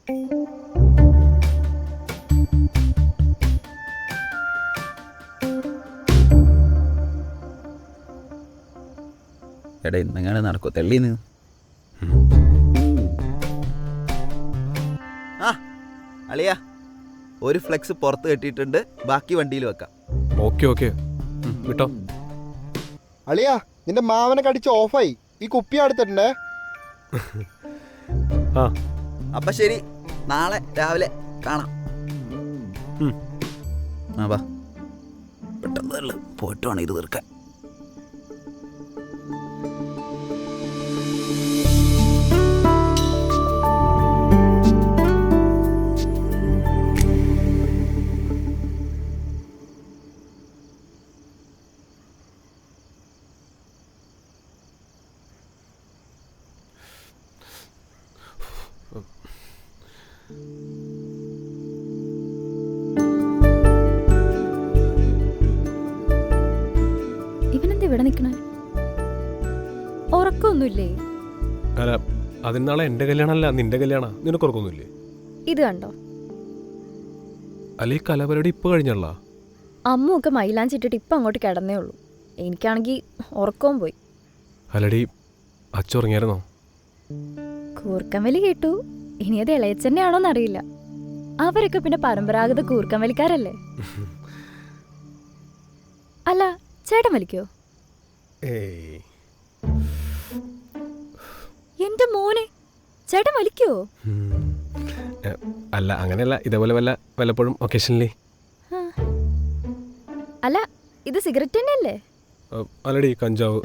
എടാ ഇന്നെങ്ങനെ നടക്കോ തെള്ളീന്ന്? ആ അളിയാ, ഒരു ഫ്ലെക്സ് പുറത്ത് കെട്ടിയിട്ടുണ്ട്, ബാക്കി വണ്ടിയിൽ വെക്കാം. ഓക്കെ ഓക്കെ വിട്ടോ. അളിയാ, നിന്റെ മാവനെ കടിച്ച് ഓഫായി. ഈ കുപ്പി അടുത്തിട്ടുണ്ടേ. ആ അപ്പൊ ശരി, നാളെ രാവിലെ കാണാം. ആ വാ, പെട്ടെന്ന് പോയിട്ട് വേണം ഇത് തീർക്കാൻ. ഇവനെന്താ ഇവിടെ നിക്കണേ? ഉറക്കമൊന്നുമില്ലേ? അല്ല, അതിന് നാളെ എൻ്റെ കല്യാണമല്ല നിന്റെ കല്യാണ. നിനക്ക് ഉറക്കൊന്നുമില്ലേ? ഇത് കണ്ടോ, അല്ല ഈ കലാപരിപാടി ഇപ്പൊ കഴിഞ്ഞല്ല. അമ്മയൊക്കെ മൈലാഞ്ചിട്ടിട്ട് ഇപ്പം അങ്ങോട്ട് കിടന്നേ ഉള്ളൂ. എനിക്കാണെങ്കിൽ ഉറക്കവും പോയി. അല്ലടി, അച്ഛൻ ഉറങ്ങിയായിരുന്നോ? കൂർക്കമ്പലി കേട്ടു. ഇനി അത് ഇളയച്ചന്നെ ആണോന്നറിയില്ല. അവരൊക്കെ പിന്നെ പരമ്പരാഗത കൂർക്കമ്പലിക്കാരല്ലേ. അല്ല, ചേട്ടൻ വലിക്കോ? ഏയ്, എന്റെ മോനെ, ചേട്ടൻ വലിക്കോ? അല്ല അങ്ങനെയല്ല, ഇതേപോലെ വല്ലപ്പോഴും ഒക്കേഷനിലേ. അല്ല, ഇത് സിഗരറ്റ് തന്നെയല്ലേ? അല്ലടി, കഞ്ചാവ്.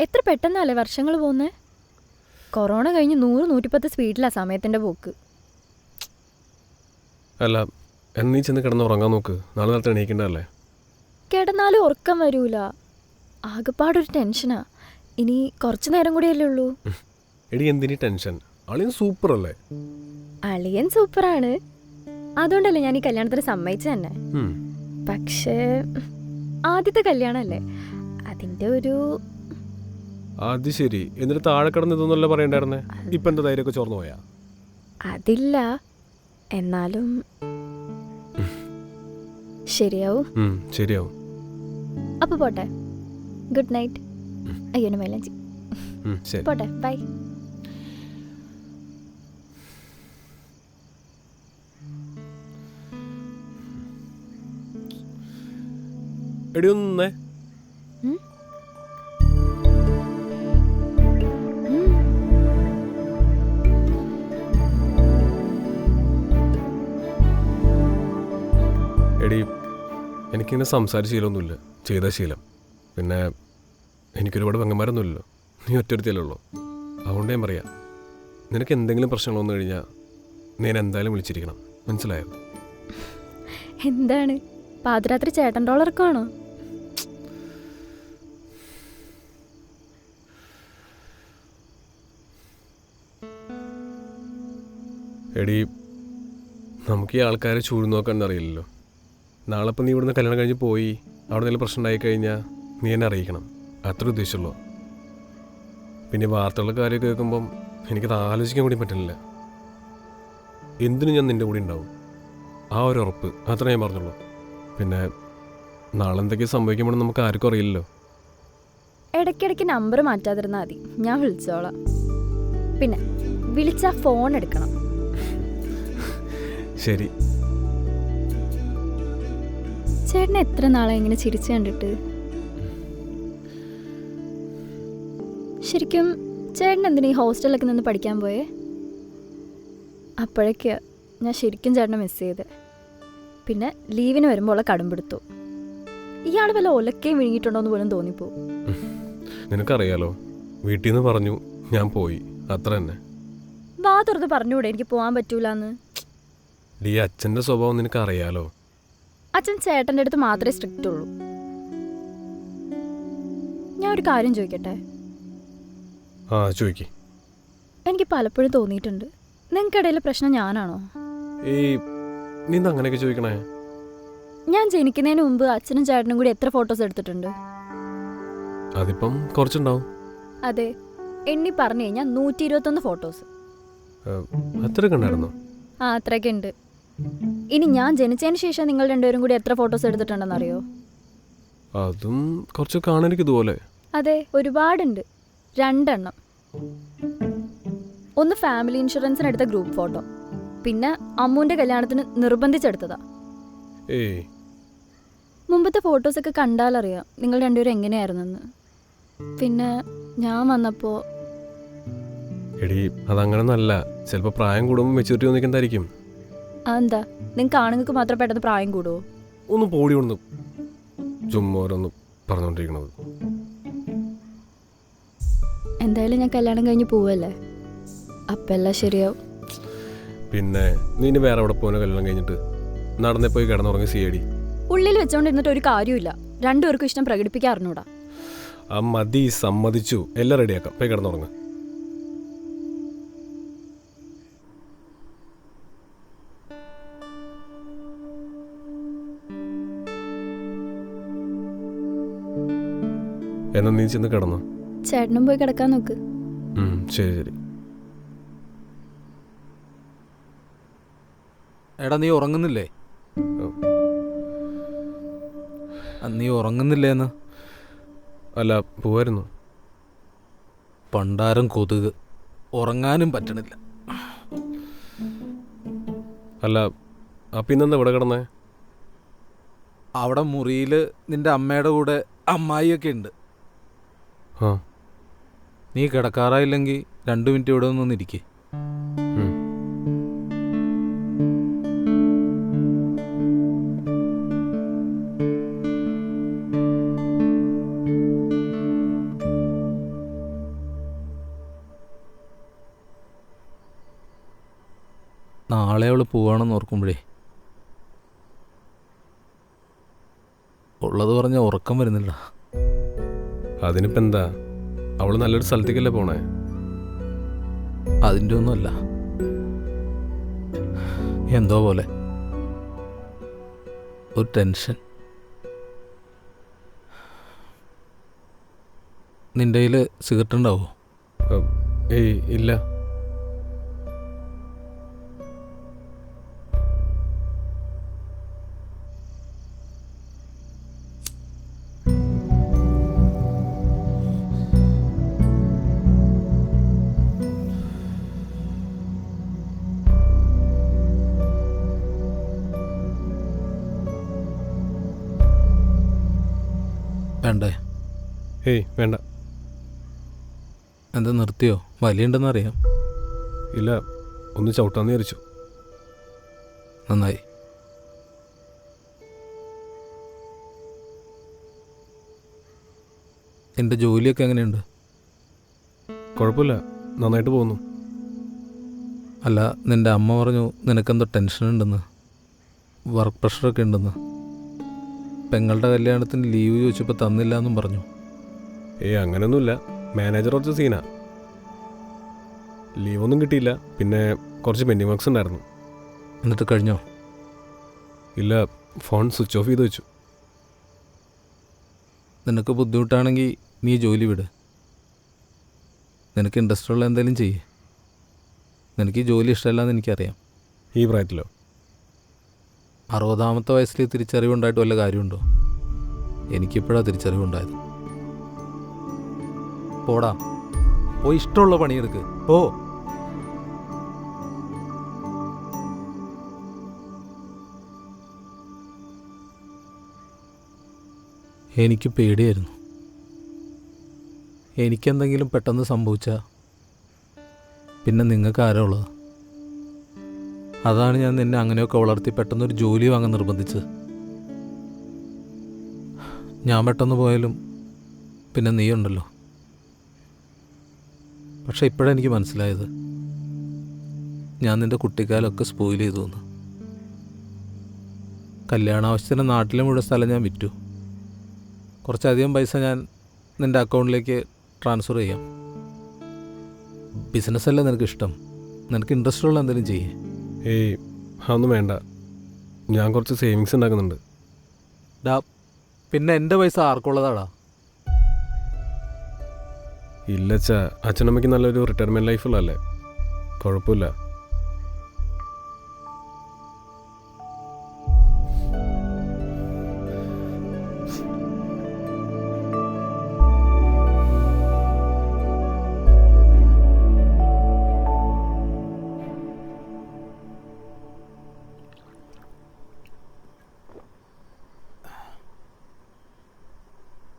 എത്ര പെട്ടെന്നല്ലേ വർഷങ്ങൾ പോകുന്നേ. കൊറോണ കഴിഞ്ഞ് 100-110 സ്പീഡിലാ സമയത്തിന്റെ പോക്ക്. അല്ല, എന്നീ ചെന്ന് കിടന്ന് ഉറങ്ങാൻ നോക്ക്. നാളെ നേരത്തെ എണീക്കണ്ടല്ലേ? കിടന്നാലും ഉറക്കം വരൂല. ആകെപ്പാടൊരു ടെൻഷനാ. ഇനി കുറച്ചു നേരം കൂടിയല്ലേ ഉള്ളൂ. എടി എന്തിനീ ടെൻഷൻ? അളിയൻ സൂപ്പർ അല്ലേ? അളിയൻ സൂപ്പറാണ്. അതുകൊണ്ടല്ലേ ഞാൻ ഈ കല്യാണത്തിന് സമ്മതിച്ചു തന്നെ. പക്ഷേ ആദ്യത്തെ കല്യാണല്ലേ, അതിന്റെ ഒരു... അത് ശരി. എന്നിട്ട് താഴെ കിടന്ന് ഇതൊന്നല്ല പറയണ്ടായിരുന്നേ. ഇപ്പൊ എന്താ ധൈര്യമൊക്കെ ചോർന്നു പോയാ? അതില്ല, എന്നാലും ശരിയാവും. ശരിയാവും. അപ്പൊ പോട്ടെ. Good night. അയ്യോ മൈലാഞ്ചി. പോട്ടെ, ബൈ. എടി ഒന്നേ. എടി, എനിക്കിങ്ങനെ സംസാരിച്ച ശീലമൊന്നുമില്ല, ചെയ്ത ശീലം. പിന്നെ എനിക്കൊരുപാട് പെങ്ങന്മാരൊന്നുമില്ലല്ലോ, നീ ഒറ്റൊരുത്തിയല്ലേ ഉള്ളൂ. അതുകൊണ്ട് ഞാൻ പറയാം, നിനക്ക് എന്തെങ്കിലും പ്രശ്നങ്ങൾ വന്നു കഴിഞ്ഞാൽ നീ എന്തായാലും വിളിച്ചിരിക്കണം, മനസ്സിലായോ? എന്താണ് പാതിരാത്രി ചേട്ടൻ ഡോളർക്കാണോ? എടി, നമുക്ക് ഈ ആൾക്കാരെ ചൂട് നോക്കാൻ അറിയില്ലല്ലോ. നാളെ ഇപ്പം നീ ഇവിടുന്ന് കല്യാണം കഴിഞ്ഞ് പോയി അവിടെ എന്തെങ്കിലും പ്രശ്നം ഉണ്ടായി കഴിഞ്ഞാൽ നീ എന്നെ അറിയിക്കണം, അത്ര ഉദ്ദേശമുള്ളൂ. പിന്നെ വാർത്തകളുടെ കാര്യം കേൾക്കുമ്പം എനിക്കത് ആലോചിക്കാൻ കൂടി പറ്റുന്നില്ല. എന്തിനും ഞാൻ നിൻ്റെ കൂടെ ഉണ്ടാവും, ആ ഒരു ഉറപ്പ് അത്ര ഞാൻ പറഞ്ഞുള്ളൂ. പിന്നെ നാളെ എന്തൊക്കെയാണ് സംഭവിക്കുമ്പോൾ നമുക്ക് ആർക്കും അറിയില്ലല്ലോ. ഇടയ്ക്കിടയ്ക്ക് നമ്പർ മാറ്റാതിരുന്നാൽ മതി, ഞാൻ വിളിച്ചോളാം. പിന്നെ വിളിച്ചാൽ ഫോൺ എടുക്കണം. ശരി. ചേട്ടനെ എത്ര നാളായി ഇങ്ങനെ ചിരിച്ചു കണ്ടിട്ട്? ശരിക്കും ചേട്ടൻ എന്തിനാ ഈ ഹോസ്റ്റലിലൊക്കെ നിന്ന് പഠിക്കാൻ പോയേ? അപ്പോഴേക്ക് ഞാൻ ശരിക്കും ചേട്ടനെ മിസ് ചെയ്ത്. പിന്നെ ലീവിന് വരുമ്പോൾ കടുംപിടുത്തു. ഇയാൾ വല്ല ഒലക്കയും വിഴുങ്ങിയിട്ടുണ്ടോയെന്ന് പോലും തോന്നിപ്പോ. നിനക്കറിയാലോ, വീട്ടിൽ നിന്ന് പറഞ്ഞു, ഞാൻ പോയി, അത്ര തന്നെ. വാ തുറന്ന് പറഞ്ഞൂടെ എനിക്ക് പോകാൻ പറ്റൂലെന്ന്? ഡി, അച്ഛൻ്റെ സ്വഭാവം നിനക്കറിയാലോ. അച്ഛൻ ചേട്ടൻ്റെ അടുത്ത് മാത്രമേ സ്ട്രിക്റ്റ് ഉള്ളൂ. ഞാൻ ഒരു കാര്യം ചോദിക്കട്ടെ? ആ ചോദിക്ക്. എനിക്ക് പലപ്പോഴും തോന്നിയിട്ടുണ്ട്, നിങ്ങൾക്കിടയിലെ പ്രശ്നം ഞാനാണോ? ഏയ്, നീ അങ്ങനെയൊക്കെ ചോദിക്കണേ? ഞാൻ ജനിക്കുന്നതിന് മുമ്പ് അച്ഛനും ചേട്ടനും കൂടി എത്ര ഫോട്ടോസ് എടുത്തിട്ടുണ്ട്? അതിപ്പം കുറച്ചുണ്ടാവും. അതെ, എണ്ണി പറഞ്ഞു കഴിഞ്ഞാൽ 121 ഫോട്ടോസ്. അത്രയൊക്കെ ഉണ്ടായിരുന്നോ? ആ, അത്രയൊക്കെ ഉണ്ട്. ഇനി ഞാൻ ജനിച്ചതിന് ശേഷം നിങ്ങൾ രണ്ടുപേരും കൂടി എത്ര ഫോട്ടോസ് എടുത്തിട്ടുണ്ടെന്ന് അറിയോ? അതും കുറച്ച് കാണാനിക്ക് ഇതുപോലെ. അതെ, ഒരുപാടുണ്ട്. 2 എണ്ണം. ഒന്ന് ഫാമിലി ഇൻഷുറൻസിന് എടുത്ത ഗ്രൂപ്പ് ഫോട്ടോ, പിന്നെ അമ്മൂൻ്റെ കല്യാണത്തിന് നിർബന്ധിച്ചെടുത്തതാ. ഏയ്, മുമ്പത്തെ ഫോട്ടോസൊക്കെ കണ്ടാലറിയാം നിങ്ങൾ രണ്ടുപേരും എങ്ങനെയായിരുന്നെന്ന്. പിന്നെ ഞാൻ വന്നപ്പോൾ എടി അതങ്ങനൊന്നല്ല. ചിലപ്പോൾ പ്രായം കൂടുമ്പോൾ മെച്യൂരിറ്റി വന്നിരിക്കുന്നതായിരിക്കും. അതെന്താ, നിങ്ങൾക്ക് ആണുങ്ങൾക്ക് മാത്രം പെട്ടെന്ന് പ്രായം കൂടുമോ? ഒന്ന് പോടി ഒന്ന് ചുമ്മാ ഓരോന്ന് പറഞ്ഞുകൊണ്ടിരിക്കണത്. എന്തായാലും ഞാൻ കല്യാണം കഴിഞ്ഞ് പോവല്ലേ, അപ്പം എല്ലാം ശരിയാവും. പിന്നെ നീ ഇനി വേറെ എവിടെ പോകുന്ന കല്യാണം കഴിഞ്ഞിട്ട്? നടന്നേ പോയി കിടന്നുറങ്ങി സിയടി. ഉള്ളിൽ വെച്ചോണ്ടിരുന്നിട്ട് ഒരു കാര്യമില്ല. രണ്ടുപേർക്കും ഇഷ്ടം പ്രകടിപ്പിക്കാറുണ്ടൂടാ. ആ മതി, സമ്മതിച്ചു. എല്ലാം റെഡിയാക്കാം. പോയി കിടന്നുറങ്ങ്. എന്നാ നീ ചെന്ന് കിടന്നോ? ചേട്ടനും പോയി കിടക്കാൻ നോക്ക്. ശരി ശരി. എടാ, നീ ഉറങ്ങുന്നില്ലേ? നീ ഉറങ്ങുന്നില്ലേന്ന്? അല്ല, പോവായിരുന്നു. പണ്ടാരം കൊതുക്, ഉറങ്ങാനും പറ്റണില്ല. അല്ല, പിന്നെന്താ ഇവിടെ കിടന്നേ? അവിടെ മുറിയിൽ നിന്റെ അമ്മയുടെ കൂടെ അമ്മായിയൊക്കെ ഉണ്ട്. ആ, നീ കിടക്കാറായില്ലെങ്കിൽ 2 മിനിറ്റ് ഇവിടെ ഒന്നിരിക്കേ. നാളെ അവൾ പോവാണെന്ന് ഓർക്കുമ്പോഴേ ഉള്ളത് പറഞ്ഞ ഉറക്കം വരുന്നില്ല. അതിനിപ്പോൾ എന്താ, അവള് നല്ലൊരു സ്ഥലത്തേക്കല്ലേ പോണേ? അതിൻ്റെ ഒന്നുമല്ല, എന്തോ പോലെ ഒരു ടെൻഷൻ. നിൻ്റെ കയ്യിൽ സിഗരറ്റ് ഉണ്ടാവോ? ഏയ് ഇല്ല. വേണ്ടേ? ഏയ് വേണ്ട. എന്താ നിർത്തിയോ? വലിയുണ്ടെന്ന് അറിയാം. ഇല്ല, ഒന്ന് ചവിട്ടാന്ന് വിചാരിച്ചു. നന്നായി. എൻ്റെ ജോലിയൊക്കെ എങ്ങനെയുണ്ട്? കുഴപ്പമില്ല, നന്നായിട്ട് പോകുന്നു. അല്ല, നിൻ്റെ അമ്മ പറഞ്ഞു നിനക്കെന്തോ ടെൻഷൻ ഉണ്ടെന്ന്, വർക്ക് പ്രഷറൊക്കെ ഉണ്ടെന്ന്. പെങ്ങളുടെ കല്യാണത്തിന് ലീവ് ചോദിച്ചപ്പോൾ തന്നില്ല എന്നും പറഞ്ഞു. ഏയ് അങ്ങനെയൊന്നുമില്ല, മാനേജർ കുറച്ച് സീനാ. ലീവൊന്നും കിട്ടിയില്ല, പിന്നെ കുറച്ച് പെൻഡിങ് വർക്ക്സ് ഉണ്ടായിരുന്നു. എന്നിട്ട് കഴിഞ്ഞോ? ഇല്ല, ഫോൺ സ്വിച്ച് ഓഫ് ചെയ്ത് വെച്ചു. നിനക്ക് ബുദ്ധിമുട്ടാണെങ്കിൽ നീ ജോലി വിട്. നിനക്ക് ഇൻട്രസ്റ്റ് ഉള്ള എന്തെങ്കിലും ചെയ്യേ. നിനക്ക് ഈ ജോലി ഇഷ്ടമല്ലാന്ന് എനിക്കറിയാം. ഈ പ്രായത്തിലോ? 60ാമത്തെ വയസ്സിൽ തിരിച്ചറിവുണ്ടായിട്ട് വല്ല കാര്യമുണ്ടോ? എനിക്കിപ്പോഴാണ് തിരിച്ചറിവുണ്ടായത്. പോടാ, പോയി ഇഷ്ടമുള്ള പണിയെടുക്ക്. ഓ, എനിക്ക് പേടിയായിരുന്നു. എനിക്കെന്തെങ്കിലും പെട്ടെന്ന് സംഭവിച്ചാൽ പിന്നെ നിങ്ങൾക്ക് ആരാ ഉള്ളത്? അതാണ് ഞാൻ നിന്നെ അങ്ങനെയൊക്കെ വളർത്തി പെട്ടെന്നൊരു ജോലി വാങ്ങാൻ നിർബന്ധിച്ചത്. ഞാൻ പെട്ടെന്ന് പോയാലും പിന്നെ നീ ഉണ്ടല്ലോ. പക്ഷെ ഇപ്പോഴെനിക്ക് മനസ്സിലായത് ഞാൻ നിൻ്റെ കുട്ടിക്കാലമൊക്കെ സ്പോയിൽ ചെയ്തു എന്ന്. കല്യാണാവശ്യത്തിന് നാട്ടിലെ മുഴുവൻ സ്ഥലം ഞാൻ വിറ്റു. കുറച്ചധികം പൈസ ഞാൻ നിൻ്റെ അക്കൗണ്ടിലേക്ക് ട്രാൻസ്ഫർ ചെയ്യാം. ബിസിനസ്സല്ലേ നിനക്കിഷ്ടം? നിനക്ക് ഇൻട്രസ്റ്റ് ഉള്ള എന്തെങ്കിലും ചെയ്യേ. ഏയ് അതൊന്നും വേണ്ട, ഞാൻ കുറച്ച് സേവിങ്സ് ഉണ്ടാക്കുന്നുണ്ട്. ഡാ പിന്നെ എൻ്റെ പൈസ ആർക്കുള്ളതാടാ? ഇല്ലച്ചാ, അച്ഛനമ്മയ്ക്ക് നല്ലൊരു റിട്ടയർമെൻറ്റ് ലൈഫുള്ളതല്ലേ, കുഴപ്പമില്ല.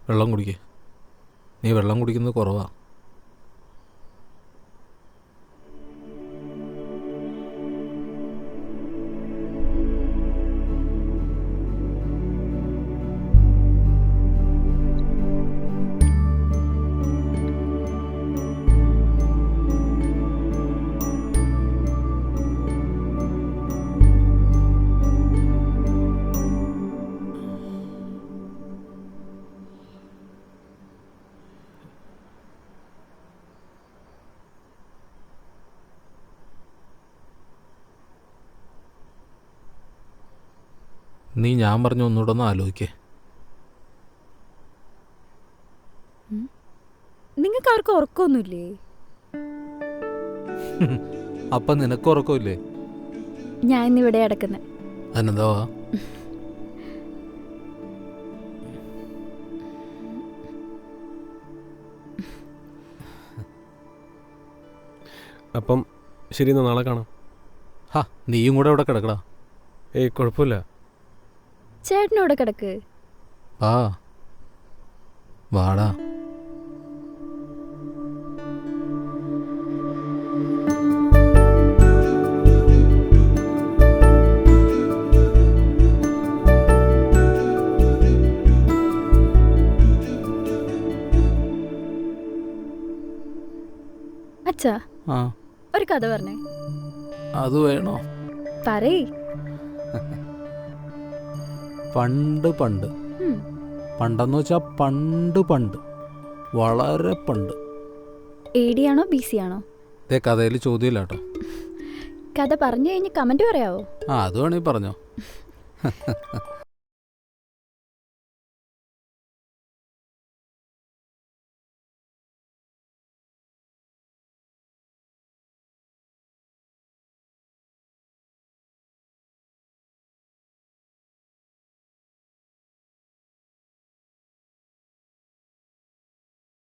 വെള്ളം കുടിക്കേ. നീ വെള്ളം കുടിക്കുന്നത് കുറവാ. നീ ഞാൻ പറഞ്ഞ ഒന്നുകൂടെ ഒന്ന് ആലോചിക്കേ. നിങ്ങൾക്ക് ആർക്കും ഉറക്കമൊന്നുമില്ലേ? അപ്പം നിനക്ക് ഉറക്കമില്ലേ? ഞാൻ ഇന്നിവിടെ കിടക്കുന്നത്. അതിനെന്താ? അപ്പം ശരി, എന്നാൽ നാളെ കാണാം. ഹാ, നീയും കൂടെ ഇവിടെ കിടക്കടാ. ഏയ് കുഴപ്പമില്ല. ചേട്ടനോടെ കിടക്ക്. ആ വാടാ. അച്ഛാ, ആ ഒരു കഥ പറഞ്ഞേ. അത് വേണോ? പറയ്. പണ്ട് പണ്ട് പണ്ടെന്ന് വെച്ചാൽ പണ്ട് വളരെ പണ്ട്. AD ആണോ BC ആണോ? ഇതേ കഥയിൽ ചോദ്യമില്ല കേട്ടോ. കഥ പറഞ്ഞു കഴിഞ്ഞ് കമന്റ് പറയാവോ? ആ, അത് വേണമെങ്കിൽ പറഞ്ഞോ.